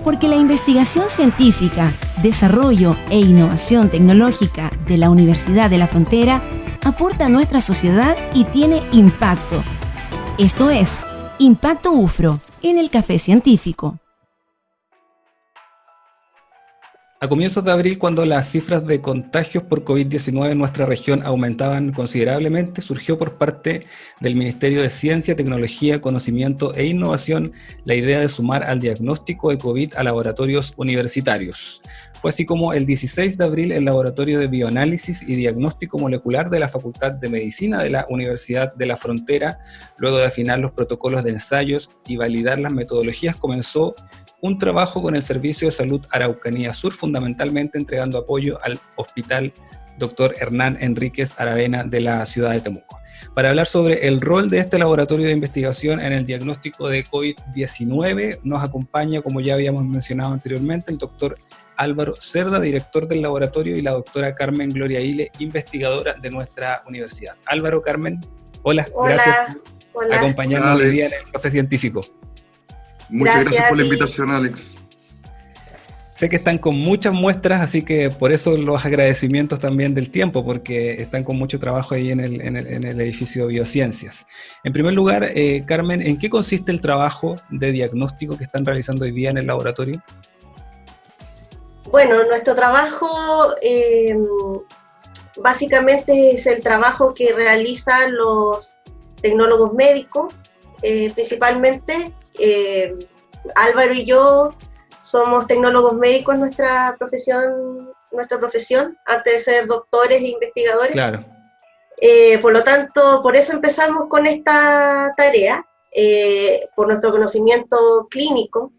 Porque la investigación científica, desarrollo e innovación tecnológica de la Universidad de la Frontera aporta a nuestra sociedad y tiene impacto. Esto es Impacto UFRO en el Café Científico. A comienzos de abril, cuando las cifras de contagios por COVID-19 en nuestra región aumentaban considerablemente, surgió por parte del Ministerio de Ciencia, Tecnología, Conocimiento e Innovación la idea de sumar al diagnóstico de COVID a laboratorios universitarios. Fue así como el 16 de abril el Laboratorio de Bioanálisis y Diagnóstico Molecular de la Facultad de Medicina de la Universidad de la Frontera, luego de afinar los protocolos de ensayos y validar las metodologías, comenzó un trabajo con el Servicio de Salud Araucanía Sur, fundamentalmente entregando apoyo al Hospital Dr. Hernán Enríquez Aravena de la ciudad de Temuco. Para hablar sobre el rol de este laboratorio de investigación en el diagnóstico de COVID-19, nos acompaña, como ya habíamos mencionado anteriormente, el doctor Álvaro Cerda, director del laboratorio, y la doctora Carmen Gloria Ile, investigadora de nuestra universidad. Álvaro, Carmen, hola. Gracias por acompañarnos hoy día en el Café Científico. Muchas gracias por la invitación, Alex. Sé que están con muchas muestras, así que por eso los agradecimientos también del tiempo, porque están con mucho trabajo ahí en el edificio Biociencias. En primer lugar, Carmen, ¿en qué consiste el trabajo de diagnóstico que están realizando hoy día en el laboratorio? Bueno, nuestro trabajo básicamente es el trabajo que realizan los tecnólogos médicos, principalmente. Álvaro y yo somos tecnólogos médicos en nuestra profesión, antes de ser doctores e investigadores. Claro. Por lo tanto, por eso empezamos con esta tarea, por nuestro conocimiento clínico,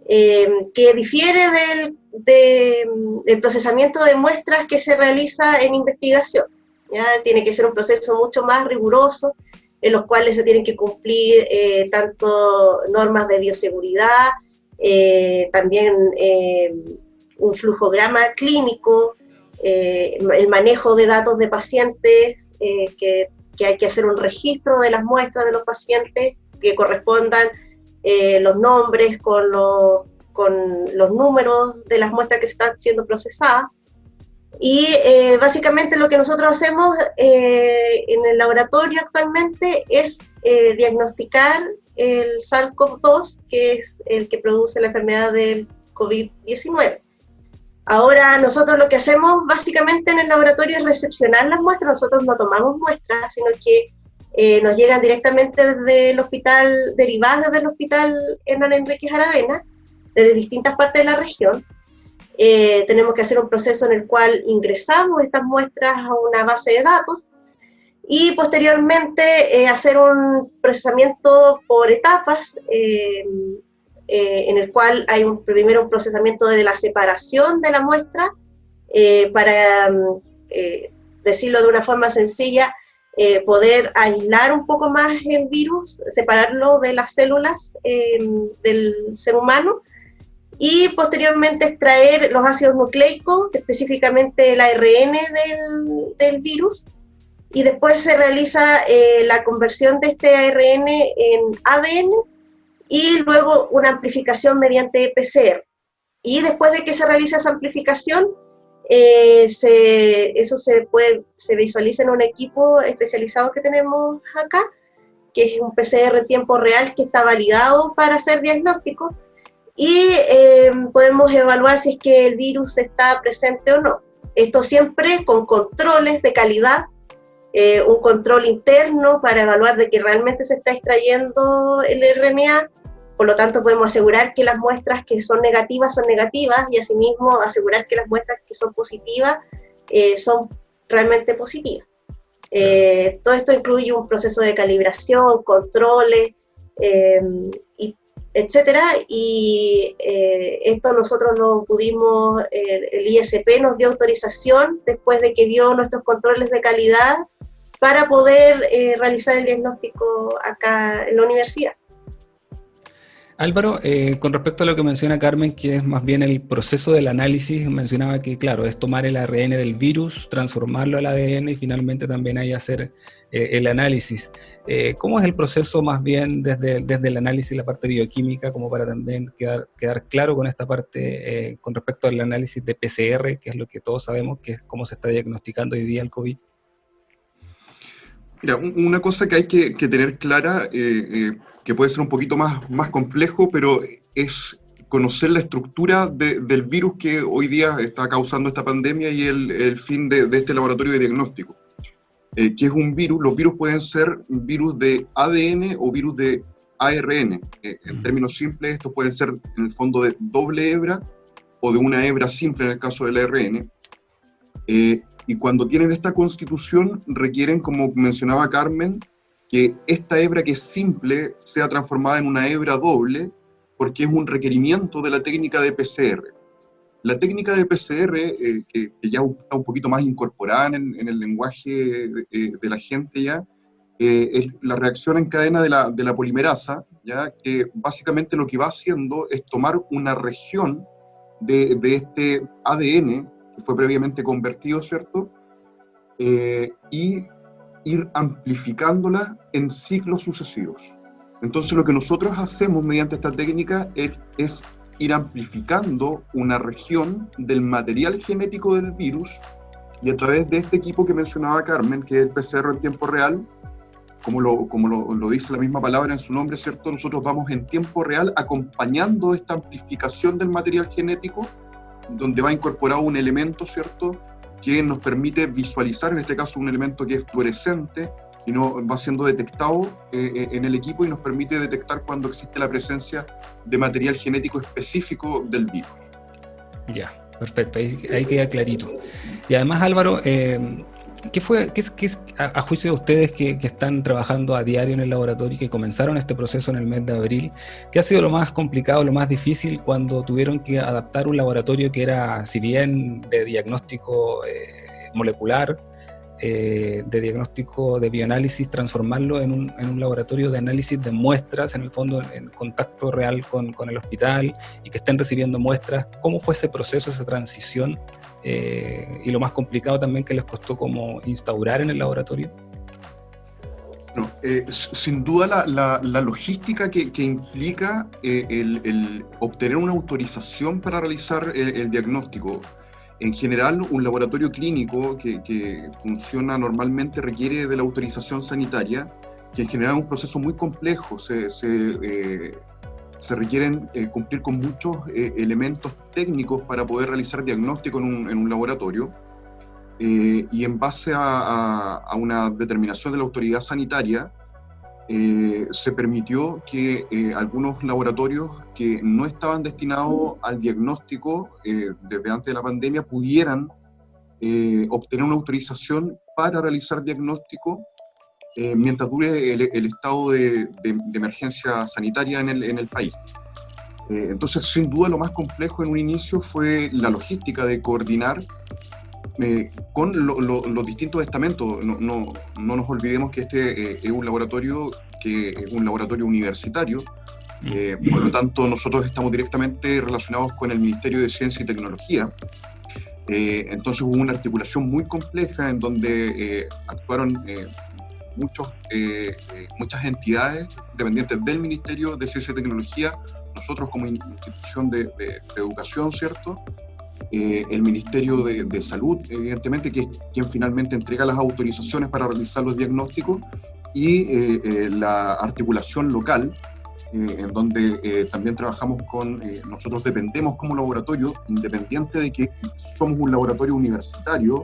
que difiere del procesamiento de muestras que se realiza en investigación. ¿Ya? Tiene que ser un proceso mucho más riguroso, en los cuales se tienen que cumplir tanto normas de bioseguridad, también un flujograma clínico, el manejo de datos de pacientes, que hay que hacer un registro de las muestras de los pacientes, que correspondan los nombres con los números de las muestras que se están siendo procesadas. Y básicamente lo que nosotros hacemos en el laboratorio actualmente es diagnosticar el SARS-CoV-2, que es el que produce la enfermedad del COVID-19. Ahora nosotros lo que hacemos básicamente en el laboratorio es recepcionar las muestras. Nosotros no tomamos muestras, sino que nos llegan directamente desde el hospital, derivadas desde el hospital Hernán Enríquez Aravena, desde distintas partes de la región. Tenemos que hacer un proceso en el cual ingresamos estas muestras a una base de datos y posteriormente hacer un procesamiento por etapas, en el cual hay primero un procesamiento de la separación de la muestra, para decirlo de una forma sencilla, poder aislar un poco más el virus, separarlo de las células del ser humano, y posteriormente extraer los ácidos nucleicos, específicamente el ARN del virus, y después se realiza la conversión de este ARN en ADN, y luego una amplificación mediante PCR. Y después de que se realiza esa amplificación, eso se visualiza en un equipo especializado que tenemos acá, que es un PCR en tiempo real que está validado para hacer diagnóstico, y podemos evaluar si es que el virus está presente o no. Esto siempre con controles de calidad, un control interno para evaluar de que realmente se está extrayendo el RNA. Por lo tanto, podemos asegurar que las muestras que son negativas, y asimismo asegurar que las muestras que son positivas son realmente positivas. Todo esto incluye un proceso de calibración, controles, etcétera, y esto nosotros lo pudimos, el ISP nos dio autorización después de que vio nuestros controles de calidad para poder realizar el diagnóstico acá en la universidad. Álvaro, con respecto a lo que menciona Carmen, que es más bien el proceso del análisis, mencionaba que, claro, es tomar el ARN del virus, transformarlo al ADN y finalmente también ahí hacer el análisis. ¿Cómo es el proceso más bien desde el análisis, la parte bioquímica, como para también quedar claro con esta parte con respecto al análisis de PCR, que es lo que todos sabemos, que es cómo se está diagnosticando hoy día el COVID? Mira, una cosa que hay que tener clara, que puede ser un poquito más complejo, pero es conocer la estructura del virus que hoy día está causando esta pandemia y el fin de este laboratorio de diagnóstico. Que es un virus, los virus pueden ser virus de ADN o virus de ARN. En términos simples, estos pueden ser en el fondo de doble hebra o de una hebra simple en el caso del ARN. Y cuando tienen esta constitución requieren, como mencionaba Carmen, que esta hebra que es simple sea transformada en una hebra doble, porque es un requerimiento de la técnica de PCR. La técnica de PCR, que ya está un poquito más incorporada en el lenguaje de la gente ya, es la reacción en cadena de la polimerasa, ¿ya? Que básicamente lo que va haciendo es tomar una región de este ADN, que fue previamente convertido, ¿cierto? Y ir amplificándola en ciclos sucesivos. Entonces lo que nosotros hacemos mediante esta técnica es ir amplificando una región del material genético del virus y a través de este equipo que mencionaba Carmen, que es el PCR en tiempo real, como lo dice la misma palabra en su nombre, ¿cierto? Nosotros vamos en tiempo real acompañando esta amplificación del material genético, donde va incorporado un elemento, ¿cierto?, que nos permite visualizar, en este caso un elemento que es fluorescente, y no va siendo detectado en el equipo y nos permite detectar cuando existe la presencia de material genético específico del virus. Ya, perfecto, ahí queda clarito. Y además, Álvaro, ¿qué es a juicio de ustedes que están trabajando a diario en el laboratorio y que comenzaron este proceso en el mes de abril, qué ha sido lo más complicado, lo más difícil cuando tuvieron que adaptar un laboratorio que era, si bien de diagnóstico molecular, de diagnóstico de bioanálisis, transformarlo en un laboratorio de análisis de muestras, en el fondo en contacto real con el hospital y que estén recibiendo muestras? ¿Cómo fue ese proceso, esa transición? Y lo más complicado también que les costó como instaurar en el laboratorio. No, sin duda la logística que implica el obtener una autorización para realizar el diagnóstico. En general, un laboratorio clínico que funciona normalmente requiere de la autorización sanitaria, que en general es un proceso muy complejo. Se requieren cumplir con muchos elementos técnicos para poder realizar diagnóstico en un laboratorio. Y en base a una determinación de la autoridad sanitaria, se permitió que algunos laboratorios que no estaban destinados al diagnóstico desde antes de la pandemia pudieran obtener una autorización para realizar diagnóstico mientras dure el estado de emergencia sanitaria en el país. Entonces, sin duda, lo más complejo en un inicio fue la logística de coordinar con los distintos estamentos. No nos olvidemos que este es un laboratorio que es un laboratorio universitario, por lo tanto nosotros estamos directamente relacionados con el Ministerio de Ciencia y Tecnología. Entonces hubo una articulación muy compleja en donde actuaron muchas entidades dependientes del Ministerio de Ciencia y Tecnología, nosotros como institución de educación, ¿cierto? El Ministerio de Salud, evidentemente, que es quien finalmente entrega las autorizaciones para realizar los diagnósticos, y la articulación local, en donde también trabajamos nosotros dependemos como laboratorio, independiente de que somos un laboratorio universitario,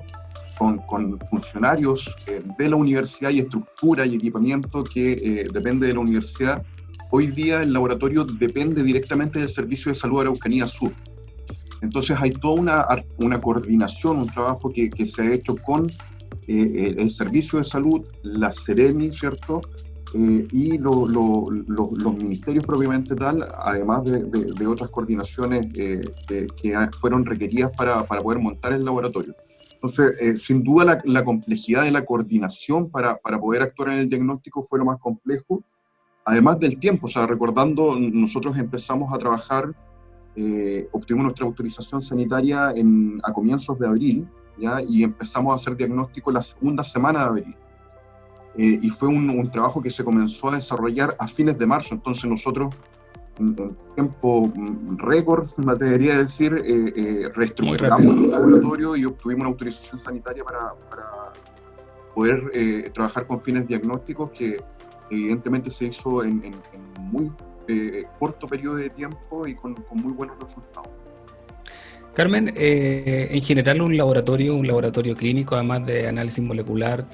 con funcionarios de la universidad y estructura y equipamiento que depende de la universidad. Hoy día el laboratorio depende directamente del Servicio de Salud Araucanía Sur. Entonces hay toda una coordinación, un trabajo que se ha hecho con el Servicio de Salud, la Seremi, ¿cierto? Y los ministerios propiamente tal, además de otras coordinaciones que fueron requeridas para poder montar el laboratorio. Entonces, sin duda la complejidad de la coordinación para poder actuar en el diagnóstico fue lo más complejo, además del tiempo, o sea, recordando, nosotros empezamos a trabajar, obtuvimos nuestra autorización sanitaria a comienzos de abril, ¿ya? Y empezamos a hacer diagnóstico la segunda semana de abril. Y fue un trabajo que se comenzó a desarrollar a fines de marzo, entonces nosotros en tiempo récord, me atrevería a decir, reestructuramos el laboratorio y obtuvimos una autorización sanitaria para poder trabajar con fines diagnósticos, que evidentemente se hizo en muy corto periodo de tiempo y con muy buenos resultados. Carmen, en general un laboratorio clínico, además de análisis molecular,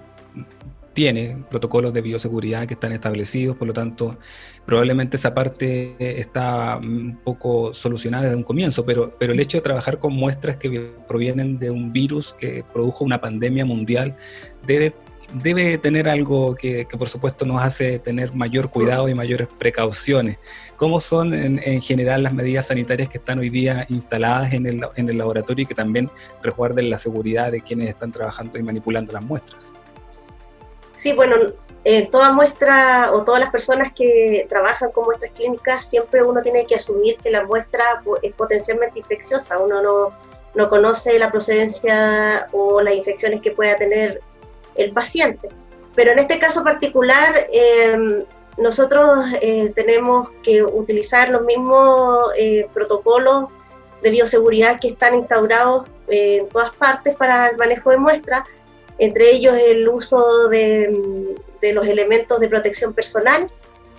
tiene protocolos de bioseguridad que están establecidos, por lo tanto, probablemente esa parte está un poco solucionada desde un comienzo, pero el hecho de trabajar con muestras que provienen de un virus que produjo una pandemia mundial debe tener algo que por supuesto nos hace tener mayor cuidado y mayores precauciones. ¿Cómo son en general las medidas sanitarias que están hoy día instaladas en el laboratorio y que también resguarden la seguridad de quienes están trabajando y manipulando las muestras? Sí, bueno, toda muestra o todas las personas que trabajan con muestras clínicas, siempre uno tiene que asumir que la muestra es potencialmente infecciosa. Uno no conoce la procedencia o las infecciones que pueda tener el paciente. Pero en este caso particular, nosotros tenemos que utilizar los mismos protocolos de bioseguridad que están instaurados en todas partes para el manejo de muestras, entre ellos el uso de los elementos de protección personal,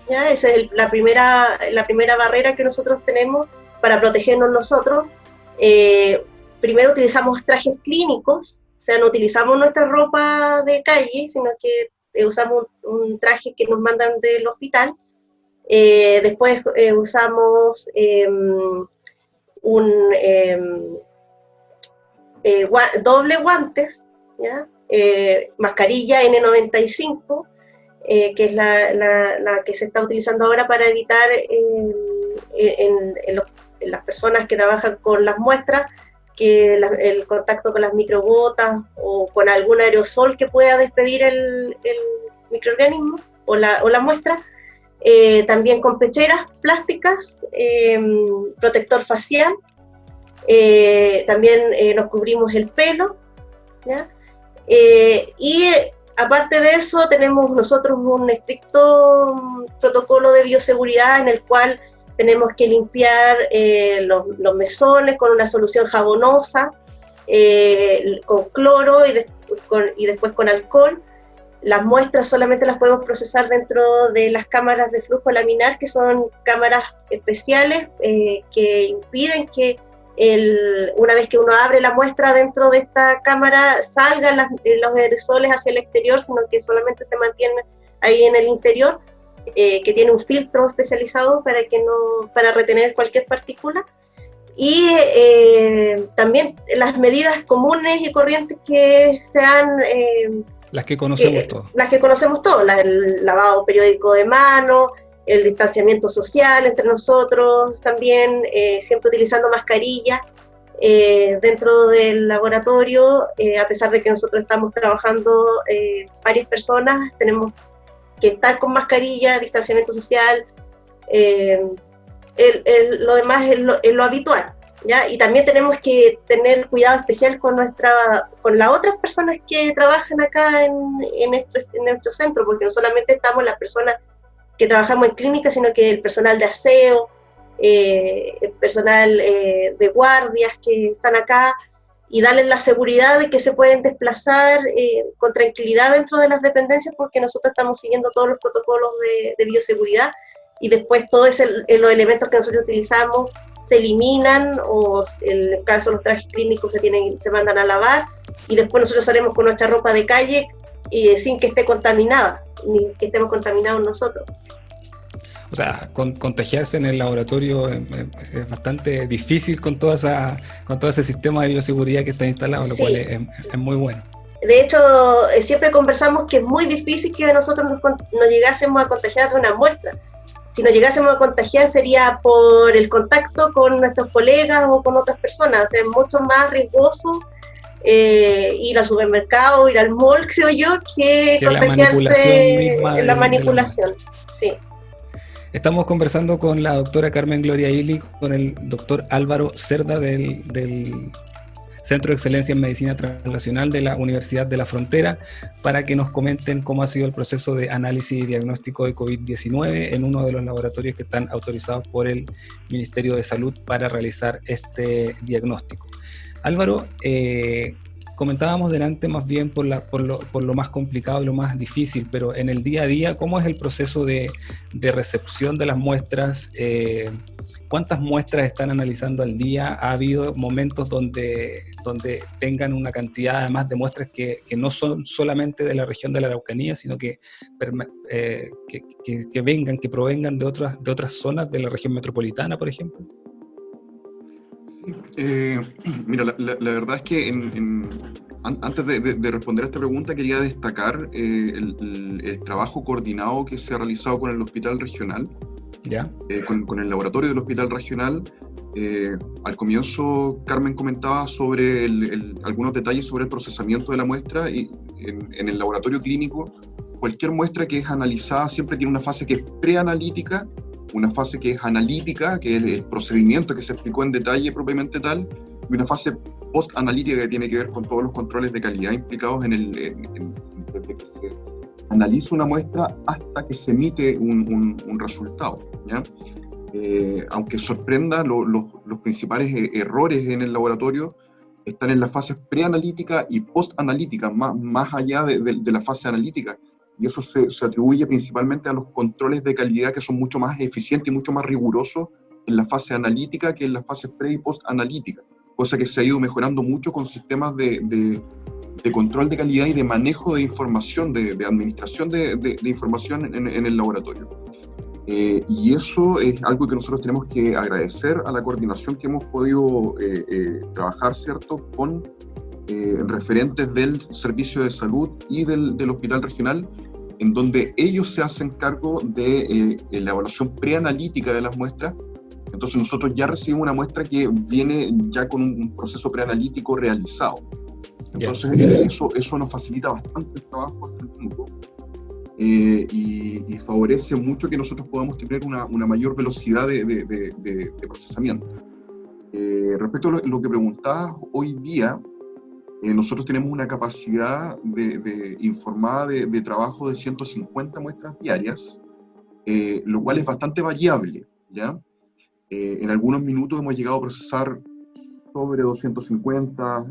¿ya? Esa es la primera barrera que nosotros tenemos para protegernos nosotros. Primero utilizamos trajes clínicos, o sea, no utilizamos nuestra ropa de calle, sino que usamos un traje que nos mandan del hospital. Después usamos doble guantes, ¿ya? Mascarilla N95, que es la que se está utilizando ahora para evitar en las personas que trabajan con las muestras que el contacto con las microgotas o con algún aerosol que pueda despedir el microorganismo o la muestra. También con pecheras plásticas, protector facial, también nos cubrimos el pelo, ¿ya? Y aparte de eso tenemos nosotros un estricto protocolo de bioseguridad en el cual tenemos que limpiar los mesones con una solución jabonosa, con cloro y después con alcohol. Las muestras solamente las podemos procesar dentro de las cámaras de flujo laminar, que son cámaras especiales que impiden que una vez que uno abre la muestra dentro de esta cámara salgan los aerosoles hacia el exterior, sino que solamente se mantienen ahí en el interior, que tiene un filtro especializado para retener cualquier partícula. Y también las medidas comunes y corrientes que se han... las que conocemos todos. Las que conocemos todos, el lavado periódico de manos, el distanciamiento social entre nosotros, también siempre utilizando mascarilla dentro del laboratorio. A pesar de que nosotros estamos trabajando varias personas, tenemos que estar con mascarilla, distanciamiento social, lo demás es lo habitual, ¿ya? Y también tenemos que tener cuidado especial con las otras personas que trabajan acá en nuestro centro, porque no solamente estamos las personas que trabajamos en clínica, sino que el personal de aseo, el personal de guardias que están acá, y darles la seguridad de que se pueden desplazar con tranquilidad dentro de las dependencias, porque nosotros estamos siguiendo todos los protocolos de bioseguridad, y después todos los elementos que nosotros utilizamos se eliminan, o en el caso de los trajes clínicos se mandan a lavar, y después nosotros salimos con nuestra ropa de calle sin que esté contaminada, ni que estemos contaminados nosotros. O sea, contagiarse en el laboratorio es bastante difícil con todo ese sistema de bioseguridad que está instalado, lo cual es muy bueno. De hecho, siempre conversamos que es muy difícil que nosotros nos llegásemos a contagiar de una muestra. Si nos llegásemos a contagiar sería por el contacto con nuestros colegas o con otras personas. O sea, es mucho más riesgoso ir al supermercado, ir al mall, creo yo, que contagiarse en la manipulación. Sí. Estamos conversando con la doctora Carmen Gloria Illy, con el doctor Álvaro Cerda del Centro de Excelencia en Medicina Translacional de la Universidad de la Frontera, para que nos comenten cómo ha sido el proceso de análisis y diagnóstico de COVID-19 en uno de los laboratorios que están autorizados por el Ministerio de Salud para realizar este diagnóstico. Álvaro, comentábamos delante más bien por lo más complicado y lo más difícil, pero en el día a día, ¿cómo es el proceso de recepción de las muestras? ¿Cuántas muestras están analizando al día? ¿Ha habido momentos donde tengan una cantidad además de muestras que no son solamente de la región de la Araucanía, sino que provengan de otras zonas de la región metropolitana, por ejemplo? Mira, la verdad es que antes de responder a esta pregunta quería destacar el trabajo coordinado que se ha realizado con el Hospital Regional, ¿ya? Con el laboratorio del Hospital Regional. Al comienzo Carmen comentaba sobre algunos detalles sobre el procesamiento de la muestra, y en el laboratorio clínico cualquier muestra que es analizada siempre tiene una fase que es preanalítica, una fase que es analítica, que es el procedimiento que se explicó en detalle propiamente tal, y una fase post-analítica que tiene que ver con todos los controles de calidad implicados desde que se analiza una muestra hasta que se emite un resultado, ¿ya? Aunque sorprenda, los principales errores en el laboratorio están en las fases preanalítica y post-analítica, más allá de la fase analítica. Y eso se atribuye principalmente a los controles de calidad, que son mucho más eficientes y mucho más rigurosos en la fase analítica que en las fases pre y post-analítica, cosa que se ha ido mejorando mucho con sistemas de control de calidad y de manejo de información, de administración de información en el laboratorio. Y eso es algo que nosotros tenemos que agradecer a la coordinación que hemos podido trabajar, ¿cierto?, con referentes del Servicio de Salud y del Hospital Regional, en donde ellos se hacen cargo de la evaluación preanalítica de las muestras. Entonces nosotros ya recibimos una muestra que viene ya con un proceso preanalítico realizado. Entonces eso nos facilita bastante el trabajo hasta el punto, y favorece mucho que nosotros podamos tener una mayor velocidad de procesamiento. Respecto a lo que preguntabas, hoy día nosotros tenemos una capacidad informada de trabajo de 150 muestras diarias, lo cual es bastante variable, ¿ya? En algunos minutos hemos llegado a procesar sobre 250,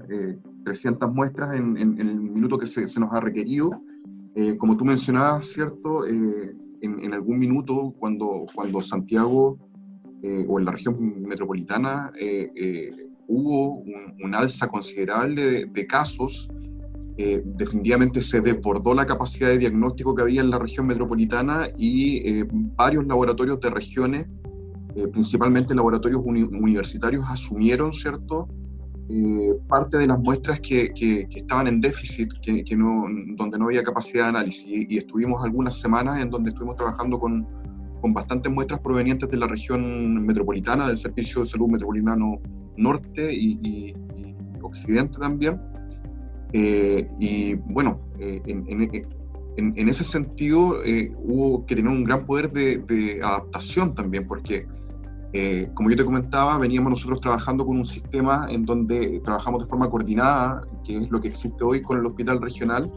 300 muestras en el minuto que se nos ha requerido. Como tú mencionabas, ¿cierto? En algún minuto, cuando Santiago o en la región metropolitana hubo un alza considerable de casos, definitivamente se desbordó la capacidad de diagnóstico que había en la región metropolitana, y varios laboratorios de regiones, principalmente laboratorios universitarios, asumieron, ¿cierto?, parte de las muestras que estaban en déficit, donde no había capacidad de análisis, y estuvimos algunas semanas en donde estuvimos trabajando con bastantes muestras provenientes de la región metropolitana, del Servicio de Salud Metropolitano Norte y Occidente también. Y bueno, en ese sentido hubo que tener un gran poder de adaptación también, porque como yo te comentaba, veníamos nosotros trabajando con un sistema en donde trabajamos de forma coordinada, que es lo que existe hoy con el Hospital Regional.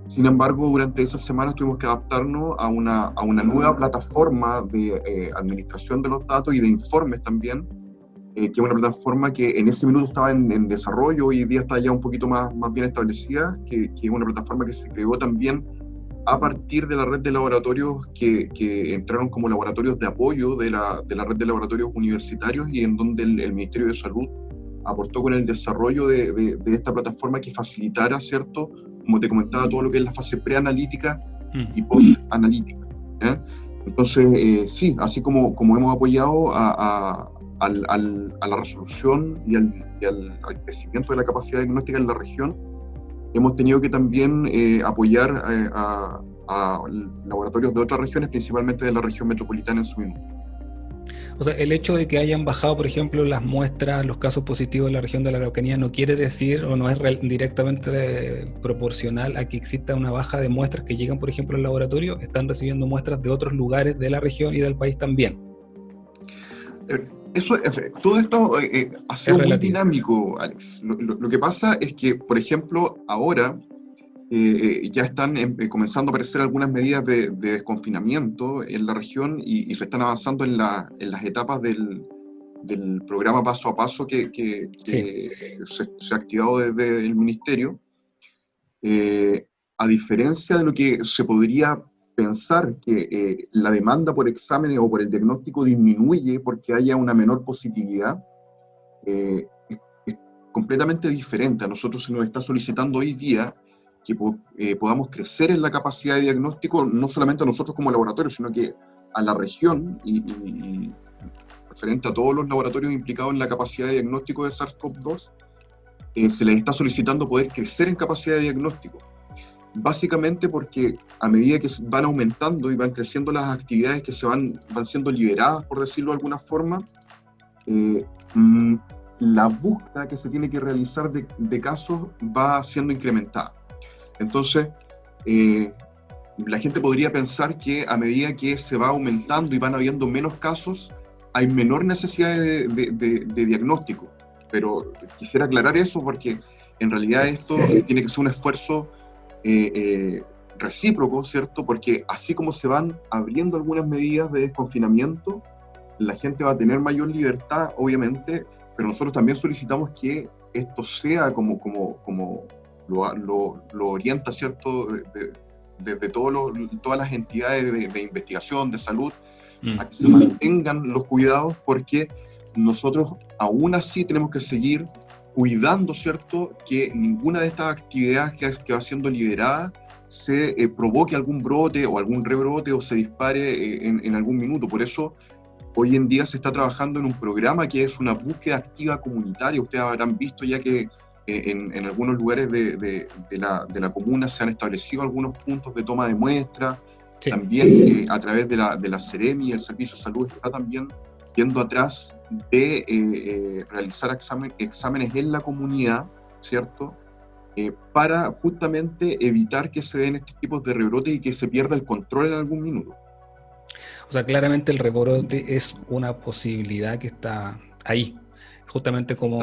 Sin embargo, durante esas semanas tuvimos que adaptarnos a una nueva plataforma de administración de los datos y de informes también, que es una plataforma que en ese minuto estaba en desarrollo, hoy día está ya un poquito más bien establecida, que es una plataforma que se creó también a partir de la red de laboratorios que entraron como laboratorios de apoyo de la red de laboratorios universitarios, y en donde el Ministerio de Salud aportó con el desarrollo de esta plataforma que facilitara, ¿cierto?, como te comentaba, todo lo que es la fase preanalítica y post-analítica. Entonces, sí, así como hemos apoyado a la resolución y al crecimiento de la capacidad diagnóstica en la región, hemos tenido que también apoyar a laboratorios de otras regiones, principalmente de la región metropolitana en su minuto. O sea, el hecho de que hayan bajado, por ejemplo, las muestras, los casos positivos en la región de la Araucanía no quiere decir o no es directamente proporcional a que exista una baja de muestras que llegan, por ejemplo, al laboratorio. Están recibiendo muestras de otros lugares de la región y del país también. Todo esto ha sido muy dinámico, Alex. Lo que pasa es que, por ejemplo, ahora ya están comenzando a aparecer algunas medidas de desconfinamiento en la región y se están avanzando en las etapas del programa paso a paso que se ha activado desde el Ministerio. A diferencia de lo que se podría pensar que la demanda por exámenes o por el diagnóstico disminuye porque haya una menor positividad, es completamente diferente. A nosotros se nos está solicitando hoy día que podamos crecer en la capacidad de diagnóstico, no solamente a nosotros como laboratorio, sino que a la región y referente a todos los laboratorios implicados en la capacidad de diagnóstico de SARS-CoV-2, se les está solicitando poder crecer en capacidad de diagnóstico. Básicamente porque a medida que van aumentando y van creciendo las actividades que se van siendo liberadas, por decirlo de alguna forma, la búsqueda que se tiene que realizar de casos va siendo incrementada. Entonces, la gente podría pensar que a medida que se va aumentando y van habiendo menos casos, hay menor necesidad de diagnóstico. Pero quisiera aclarar eso porque en realidad esto tiene que ser un esfuerzo recíproco, ¿cierto? Porque así como se van abriendo algunas medidas de desconfinamiento, la gente va a tener mayor libertad, obviamente, pero nosotros también solicitamos que esto sea como lo orienta, ¿cierto? Desde todas las entidades de investigación, de salud, a que se mantengan los cuidados, porque nosotros aún así tenemos que seguir cuidando, ¿cierto?, que ninguna de estas actividades que va siendo liberada se provoque algún brote o algún rebrote o se dispare en algún minuto. Por eso, hoy en día se está trabajando en un programa que es una búsqueda activa comunitaria. Ustedes habrán visto ya que en algunos lugares de la comuna se han establecido algunos puntos de toma de muestras. Sí. También a través de la Seremi, el Servicio de Salud, está también yendo atrás de realizar exámenes en la comunidad, ¿cierto? Para justamente evitar que se den estos tipos de rebrotes y que se pierda el control en algún minuto. O sea, claramente el rebrote es una posibilidad que está ahí, justamente como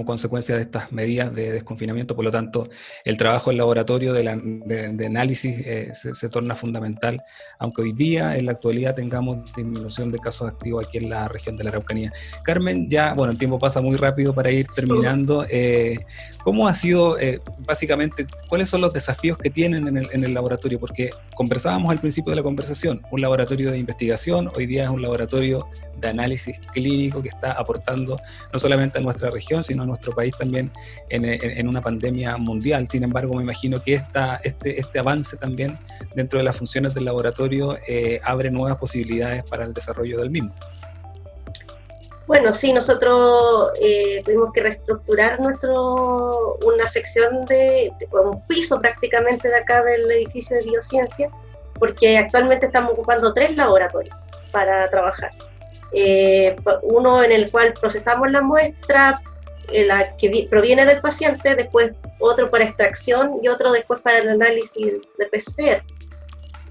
consecuencia de estas medidas de desconfinamiento. Por lo tanto, el trabajo en laboratorio de análisis se torna fundamental, aunque hoy día, en la actualidad, tengamos disminución de casos activos aquí en la región de la Araucanía. Carmen, ya, bueno, el tiempo pasa muy rápido para ir terminando. ¿Cómo ha sido, básicamente, cuáles son los desafíos que tienen en el laboratorio? Porque conversábamos al principio de la conversación, un laboratorio de investigación, hoy día es un laboratorio de análisis clínico que está aportando no solamente a nuestra región, sino a nuestro país también en una pandemia mundial. Sin embargo, me imagino que este avance también dentro de las funciones del laboratorio abre nuevas posibilidades para el desarrollo del mismo. Bueno, sí, nosotros tuvimos que reestructurar una sección un piso prácticamente de acá del edificio de biociencia, porque actualmente estamos ocupando 3 laboratorios para trabajar. Uno en el cual procesamos la muestra, la que proviene del paciente, después otro para extracción y otro después para el análisis de PCR.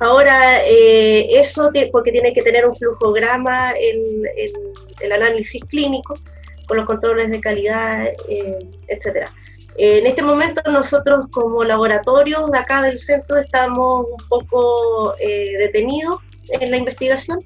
Ahora, eso porque tiene que tener un flujograma el análisis clínico, con los controles de calidad, etc. En este momento nosotros como laboratorio de acá del centro estamos un poco detenidos en la investigación.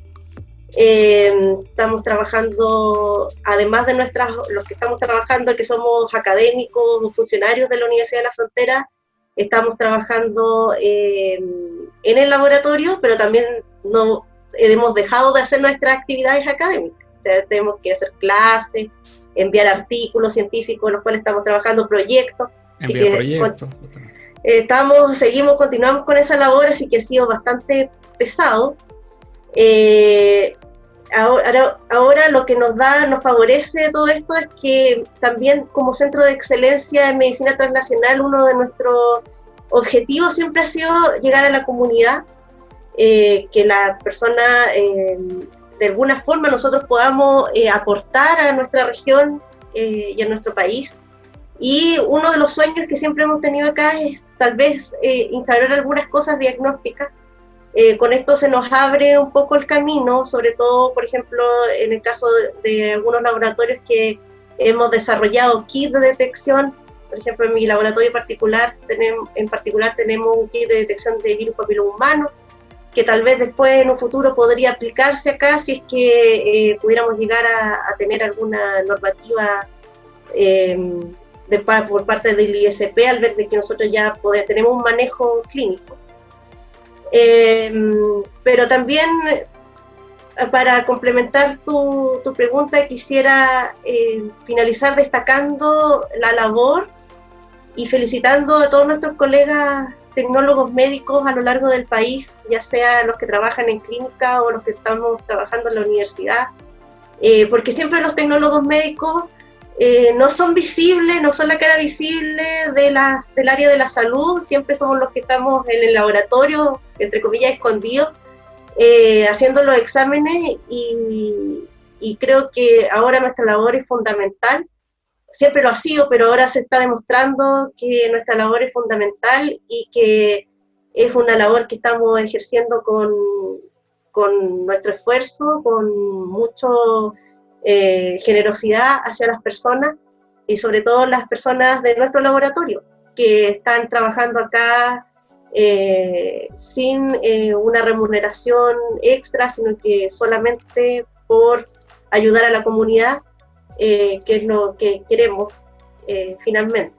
Estamos trabajando, además de los que estamos trabajando, que somos académicos o funcionarios de la Universidad de la Frontera, estamos trabajando en el laboratorio, pero también no hemos dejado de hacer nuestras actividades académicas. O sea, tenemos que hacer clases, enviar artículos científicos en los cuales estamos trabajando, proyectos. Enviar proyectos. Continuamos con esa labor, así que ha sido bastante pesado. Ahora lo que nos favorece todo esto es que también como Centro de Excelencia en Medicina Transnacional, uno de nuestros objetivos siempre ha sido llegar a la comunidad, que la persona de alguna forma nosotros podamos aportar a nuestra región y a nuestro país. Y uno de los sueños que siempre hemos tenido acá es tal vez instaurar algunas cosas diagnósticas. Con esto se nos abre un poco el camino, sobre todo, por ejemplo, en el caso de algunos laboratorios que hemos desarrollado kits de detección. Por ejemplo, en mi laboratorio en particular tenemos un kit de detección de virus papiloma humano, que tal vez después en un futuro podría aplicarse acá si es que pudiéramos llegar a tener alguna normativa por parte del ISP, al ver de que nosotros ya tenemos un manejo clínico. Pero también, para complementar tu pregunta, quisiera finalizar destacando la labor y felicitando a todos nuestros colegas tecnólogos médicos a lo largo del país, ya sea los que trabajan en clínica o los que estamos trabajando en la universidad, porque siempre los tecnólogos médicos no son visibles, no son la cara visible del área de la salud, siempre somos los que estamos en el laboratorio, entre comillas, escondidos, haciendo los exámenes, y creo que ahora nuestra labor es fundamental. Siempre lo ha sido, pero ahora se está demostrando que nuestra labor es fundamental y que es una labor que estamos ejerciendo con nuestro esfuerzo, con mucho generosidad hacia las personas, y sobre todo las personas de nuestro laboratorio que están trabajando acá sin una remuneración extra, sino que solamente por ayudar a la comunidad, que es lo que queremos finalmente.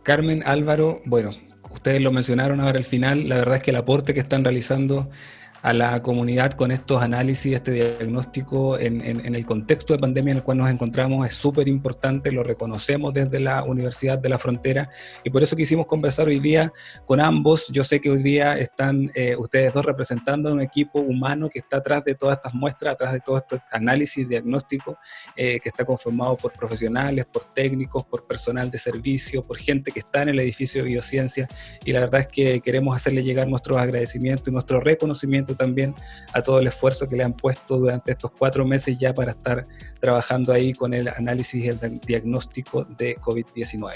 Carmen, Álvaro, bueno, ustedes lo mencionaron ahora al final, la verdad es que el aporte que están realizando a la comunidad con estos análisis, este diagnóstico en el contexto de pandemia en el cual nos encontramos es súper importante, lo reconocemos desde la Universidad de la Frontera, y por eso quisimos conversar hoy día con ambos. Yo sé que hoy día están ustedes dos representando a un equipo humano que está atrás de todas estas muestras, atrás de todos estos análisis diagnósticos, que está conformado por profesionales, por técnicos, por personal de servicio, por gente que está en el edificio de biociencias, y la verdad es que queremos hacerle llegar nuestros agradecimientos y nuestro reconocimiento también a todo el esfuerzo que le han puesto durante estos 4 meses ya para estar trabajando ahí con el análisis y el diagnóstico de COVID-19.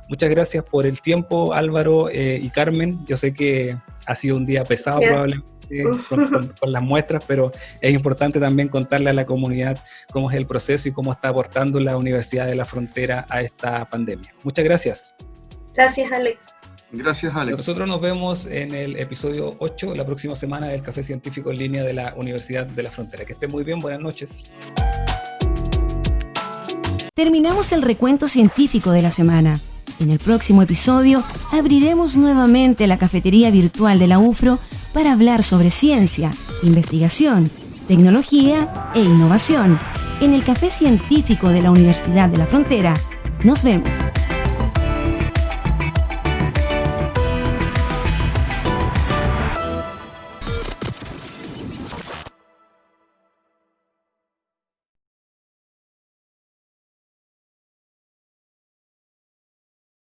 Muchas gracias por el tiempo, Álvaro y Carmen. Yo sé que ha sido un día pesado, sí, probablemente con las muestras, pero es importante también contarle a la comunidad cómo es el proceso y cómo está aportando la Universidad de la Frontera a esta pandemia. Muchas gracias. Gracias, Alex. Gracias, Alex. Nosotros nos vemos en el episodio 8, la próxima semana, del Café Científico en Línea de la Universidad de la Frontera. Que estén muy bien, buenas noches. Terminamos el recuento científico de la semana. En el próximo episodio abriremos nuevamente la cafetería virtual de la UFRO para hablar sobre ciencia, investigación, tecnología e innovación. En el Café Científico de la Universidad de la Frontera. Nos vemos.